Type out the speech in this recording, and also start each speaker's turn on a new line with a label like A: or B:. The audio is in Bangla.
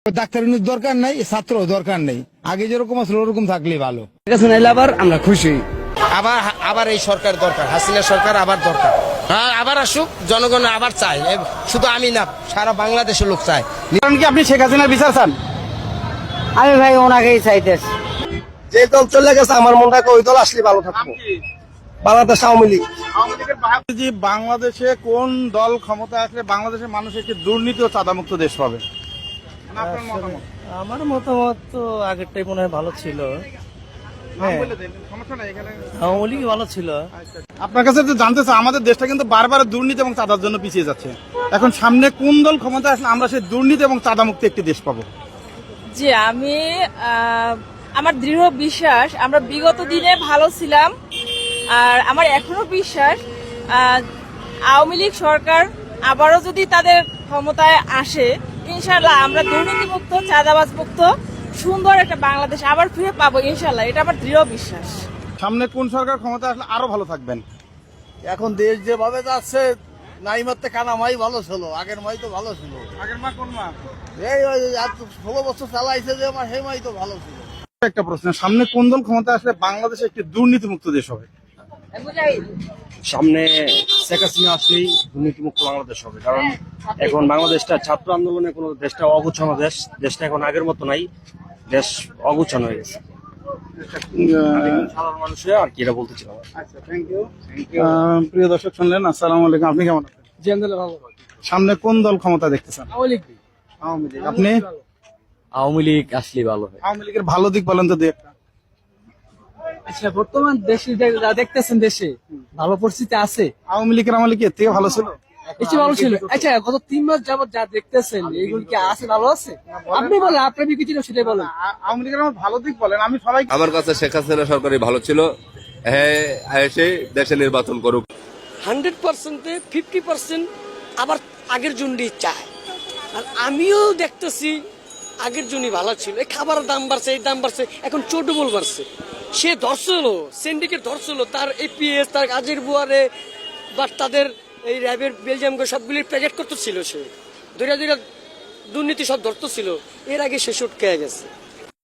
A: ডাক্তার দরকার নাই, ছাত্র দরকার নেই, আগে যেরকম আসলে ওরকম থাকলেই ভালো।
B: আবার আমরা খুশি।
C: আবার আবার এই সরকার দরকার, হাসিনা সরকার আবার দরকার। হ্যাঁ, আবার আসুক, জনগণ আবার চায়, শুধু আমি না, সারা বাংলাদেশের লোক চায়।
B: কারণ কি আপনি শেখ হাসিনার বিচার চান?
D: আমি ভাই ওনাকেই চাইতেছি।
E: যে দল চলে গেছে আমার মনটা ওই দল আসলে ভালো থাকবো। বাংলাদেশ আওয়ামী লীগ।
B: যে বাংলাদেশে কোন দল ক্ষমতা আসলে বাংলাদেশের মানুষ একটি দুর্নীতি ও চাঁদামুক্ত দেশ পাবে? আপনার মতামত?
F: আমার মতামত তো আগেরটাই মনে হয় ভালো ছিল। আওয়ামী লীগ ভালো ছিল।
B: আপনার কাছে তো জানতে চাই, আমাদের দেশটা কিন্তু বারবার দুর্নীতি এবং চাঁদার জন্য পিছিয়ে যাচ্ছে। এখন সামনে কোন দল ক্ষমতা আসলে আমরা সেই দুর্নীতি এবং চাঁদামুক্ত একটি দেশ পাবো?
G: জি, আমি আমার দৃঢ় বিশ্বাস আমরা বিগত দিনে ভালো ছিলাম, আর আমার এখনো বিশ্বাস আওয়ামী লীগ সরকার আবারও যদি তাদের ক্ষমতায় আসে, ইনশাল্লাহ আমরা দুর্নীতিমুক্ত, চাঁদাবাজ মুক্ত সুন্দর একটা বাংলাদেশ আবার ফিরে পাবো ইনশাল্লাহ, এটা আমার দৃঢ় বিশ্বাস।
B: সামনে কোন সরকার ক্ষমতা আসলে আরো ভালো থাকবেন?
E: এখন দেশ যেভাবে যাচ্ছে, নাই মারতে কানা মাই ভালো ছিল, আগের মাই তো ভালো ছিল।
B: আগের মা কোন মা?
E: এই 16 বছর চালাইছে যে আমার সেই মাই তো ভালো ছিল।
B: একটা প্রশ্ন, সামনে কোন দল ক্ষমতা আসলে বাংলাদেশ একটি দুর্নীতিমুক্ত দেশ হবে?
H: সামনে শেখ হাসিনা আসলেই দুর্নীতিমুক্ত বাংলাদেশ হবে। কারণ এখন বাংলাদেশটা ছাত্র আন্দোলনে কোনো দেশটা অগুছানো দেশ, দেশটা এখন আগের মতো নাই, দেশ অগুছানো হয়ে গেছে। সাধারণ মানুষের আর কি এটা বলতেছিলাম।
B: আচ্ছা, থ্যাংক ইউ। প্রিয় দর্শক শুনলেন, আসসালামু আলাইকুম। আপনি কেমন আছেন?
F: জি, আলহামদুলিল্লাহ ভালো।
B: সামনে কোন দল ক্ষমতা দেখতেছেন?
F: আওয়ামী লীগ।
B: আওয়ামী লীগ। আপনি?
H: আওয়ামী লীগ আসলেই ভালো হয়।
B: আওয়ামী লীগের ভালো দিক বলেন তো দুই একটা।
F: আচ্ছা, বর্তমান দেশে যা দেখতেছেন, দেশে ভালো পরিস্থিতি আছে।
B: আওয়ামী লীগের আমলে কি এর থেকে ভালো ছিল?
F: এসে ভালো ছিল। আচ্ছা, গত 3 মাস যাবত যা দেখতেছেন, এইগুলো কি আছে, ভালো আছে? আপনি বলেন, আপনার বিবেচনা সেটাই বলেন।
B: আওয়ামী লীগের আমার ভালো দিক বলেন, আমি সবাই।
I: আমার কাছে শেখ হাসিনা সরকারই ভালো ছিল। হ্যাঁ, এসে দেশে নির্বাচন করুক।
J: 100%-এ 50% আবার আগের জন্যই চায়। আর আমিও দেখতেছি আগের জন্যই ভালো ছিল। এই খাবারের দাম বাড়ছে, এই দাম বাড়ছে, এখন চোটবল বাড়ছে। সে ধরছিল, সিন্ডিকেট ধরছিল, তার এপিএস, তার কাজের বুয়ারে বা তাদের এই র্যাবের বেলজিয়াম সবগুলির প্যাকেট করতেছিল। সে দুইটা দুর্নীতি সব ধরতেছিল। এর আগে সে সুটকে গেছে।